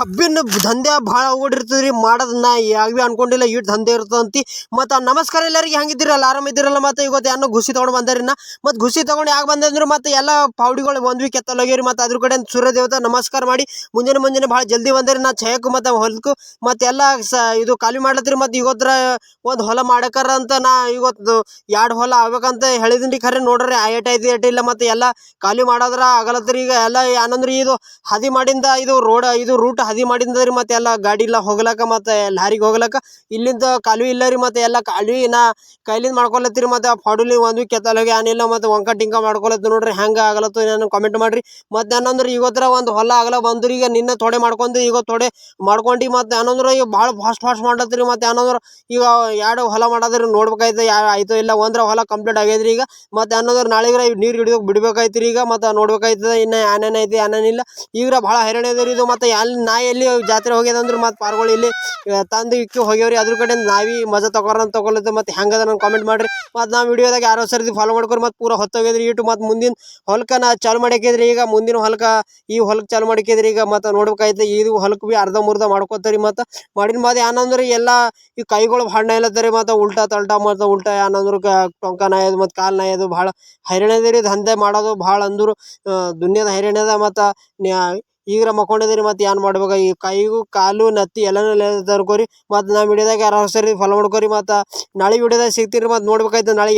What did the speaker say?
ಕಬ್ಬಿನ ದಂಧೆ ಭಾಳ ಓಡಿರ್ತದ್ರಿ ಮಾಡೋದನ್ನ ಯಾವ್ದು ಅನ್ಕೊಂಡಿಲ್ಲ ಇಟ್ಟು ದಂಧೆ ಇರ್ತದಂತಿ ಮತ್ತು ನಮಸ್ಕಾರ ಎಲ್ಲರಿಗೆ ಹೆಂಗಿದ್ದೀರಲ್ಲ ಆರಾಮಿದ್ದೀರಲ್ಲ ಮತ್ತು ಇವತ್ತು ಏನೋ ಗುಸಿ ತೊಗೊಂಡು ಬಂದಾರಿನ ಮತ್ತು ಗುಸಿ ತೊಗೊಂಡು ಯಾಕೆ ಬಂದಂದ್ರೆ ಮತ್ತು ಎಲ್ಲ ಪೌಡಿಗಳು ಒಂದು ವೀಕ್ ಎತ್ತಲೋಗ್ಯಾರಿ ಮತ್ತು ಅದ್ರ ಕಡೆ ಸೂರ್ಯ ದೇವತೆ ನಮಸ್ಕಾರ ಮಾಡಿ ಮುಂಜಾನೆ ಭಾಳ ಜಲ್ದಿ ಬಂದಾರಿ ನಾ ಛಯಕ್ಕೂ ಮತ್ತು ಹೊಲಕ್ಕೂ ಮತ್ತು ಎಲ್ಲ ಇದು ಖಾಲಿ ಮಾಡ್ಲತ್ರಿ ಮತ್ತು ಇವತ್ತರ ಒಂದು ಹೊಲ ಮಾಡಕ್ಕಾರ ಅಂತ ನಾ ಇವತ್ತು 2 ಹೊಲ ಆಗ್ಬೇಕಂತ ಹೇಳಿದ್ರಿ ಖರೆ ನೋಡ್ರಿ ಏಟ್ ಇಲ್ಲ ಮತ್ತು ಎಲ್ಲ ಖಾಲಿ ಮಾಡೋದ್ರ ಆಗಲತ್ರಿ ಈಗ ಎಲ್ಲ ಏನಂದ್ರೆ ಇದು ಹದಿ ಮಾಡಿಂದ ಇದು ರೂಟ್ ಹದಿ ಮಾಡಿಂದ ರೀ ಮತ್ತೆ ಎಲ್ಲ ಗಾಡಿ ಎಲ್ಲ ಹೋಗ್ಲಕ್ಕ ಮತ್ತೆ ಲಾರಿಗೆ ಹೋಗ್ಲಕ್ಕ ಇಲ್ಲಿಂದ ಕಾಲುವೆ ಇಲ್ಲ ರೀ ಮತ್ತೆ ಎಲ್ಲ ಕಾಲುವೆ ನಾ ಕೈಲಿಂದ ಮಾಡ್ಕೊಳತ್ತೀರಿ ಮತ್ತೆ ಫಾಡುಲಿ ಒಂದು ಕೆತ್ತಲೋಗಿ ಏನಿಲ್ಲ ಮತ್ತೆ ವಂಕ ಟಿಂಕ ಮಾಡ್ಕೊಳತ್ತು ನೋಡ್ರಿ ಹೆಂಗೆ ಆಗಲತ್ತು ನಾನು ಕಾಮೆಂಟ್ ಮಾಡ್ರಿ ಮತ್ತೆ ಏನಂದ್ರೆ ಇವತ್ತರ ಒಂದು ಹೊಲ ಆಗಲ ಬಂದ್ರಿ ಈಗ ನಿನ್ನೆ ಥೋಡೆ ಮಾಡ್ಕೊಂಡು ಈಗ ಥೋಡೆ ಮಾಡ್ಕೊಂಡು ಮತ್ತೆ ಏನಂದ್ರೆ ಈಗ ಭಾಳ ಫಾಸ್ಟ್ ಮಾಡ್ಲತ್ತೀರಿ ಮತ್ತೆ ಏನಂದ್ರೆ ಈಗ 2 ಹೊಲ ಮಾಡೋದ್ರಿ ನೋಡ್ಬೇಕಾಯ್ತು ಆಯ್ತು ಇಲ್ಲ ಒಂದ್ರ ಹೊಲ ಕಂಪ್ಲೀಟ್ ಆಗ್ಯದ್ರಿ ಈಗ ಮತ್ತೆ ಏನಂದ್ರೆ ನಾಳೆಗ್ರ ನೀರು ಹಿಡಿದು ಬಿಡ್ಬೇಕಾಯ್ತು ಈಗ ಮತ್ತೆ ನೋಡ್ಬೇಕಾಯ್ತದ ಇನ್ನು ಏನೇನು ಐತಿ ಏನೇನಿಲ್ಲ ಈಗ ಭಾಳ ಹೈರಾಣ ಇದೆ ಇದು ಮತ್ತು ಎಲ್ಲಿ ಜಾತ್ರೆ ಹೋಗ್ಯದಂದ್ರೆ ಮತ್ತು ಪಾರ್ಗಳು ಇಲ್ಲಿ ತಂದು ಇಕ್ಕಿ ಹೋಗ್ಯವ್ರಿ ಅದ್ರ ಕಡೆ ನಾವಿ ಮಜಾ ತಗೊಳ್ಳತ್ತೆ ಮತ್ತು ಹೆಂಗದ ನಂಗೆ ಕಾಮೆಂಟ್ ಮಾಡಿರಿ ಮತ್ತು ನಾವು ವಿಡಿಯೋದಾಗ ಯಾರೋ ಸರ್ದಿ ಫಾಲೋ ಮಾಡ್ಕೊರಿ ಮತ್ತು ಪೂರ ಹೊತ್ತೋಗ್ಯದ್ರಿ ಇಟ್ಟು ಮತ್ತು ಮುಂದಿನ ಹೊಲಕ್ಕೆ ನಾ ಚಾಲು ಮಾಡ್ಯಾಕಿದ್ರಿ ಈಗ ಮುಂದಿನ ಹೊಲಕ್ಕೆ ಈ ಹೊಲಕ್ಕೆ ಚಾಲು ಮಾಡ್ಯಾಕಿದ್ರಿ ಈಗ ಮತ್ತು ನೋಡ್ಬೇಕಾಯ್ತು ಇದು ಹೊಲಕ್ಕೆ ಭೀ ಅರ್ಧ ಮುರ್ಧ ಮಾಡ್ಕೋತಾರೆ ಮತ್ತು ಮಾಡಿನ ಮಾತು ಏನಂದ್ರೆ ಎಲ್ಲ ಈ ಕೈಗಳು ಭಾಳ ನಾಯ್ಲತ್ತರಿ ಮತ್ತು ಉಲ್ಟಾ ತಲ್ಟಾ ಮತ್ತು ಉಲ್ಟಾ ಏನಂದ್ರೆ ಟೊಂಕ ನಾಯೋದು ಮತ್ತು ಕಾಲು ನಾಯೋದು ಭಾಳ ಹೈರಾಣ ಇದೆ ರೀ ದಂಧೆ ಮಾಡೋದು ಭಾಳ ಅಂದ್ರು ದುನಿಯಾದ ಹೈರಾಣ ಅದ ಮತ್ತು ಈಗ ಮಕ್ಕೊಂಡಿದ್ದೀರಿ ಮತ್ತು ಏನು ಮಾಡ್ಬೇಕು ಈ ಕೈಗೂ ಕಾಲು ನತ್ತಿ ಎಲ್ಲನೂ ತರ್ಕೋರಿ ಮತ್ತು ನಾವು ವಿಡಿಯೋದಾಗ ಯಾರು ಸರಿ ಫಾಲೋ ಮಾಡ್ಕೋರಿ ಮತ್ತು ನಾಳೆ ವಿಡಿಯೋದಾಗ ಸಿಗ್ತೀರಿ ಮತ್ತು ನೋಡ್ಬೇಕಾಯ್ತು ನಾಳೆ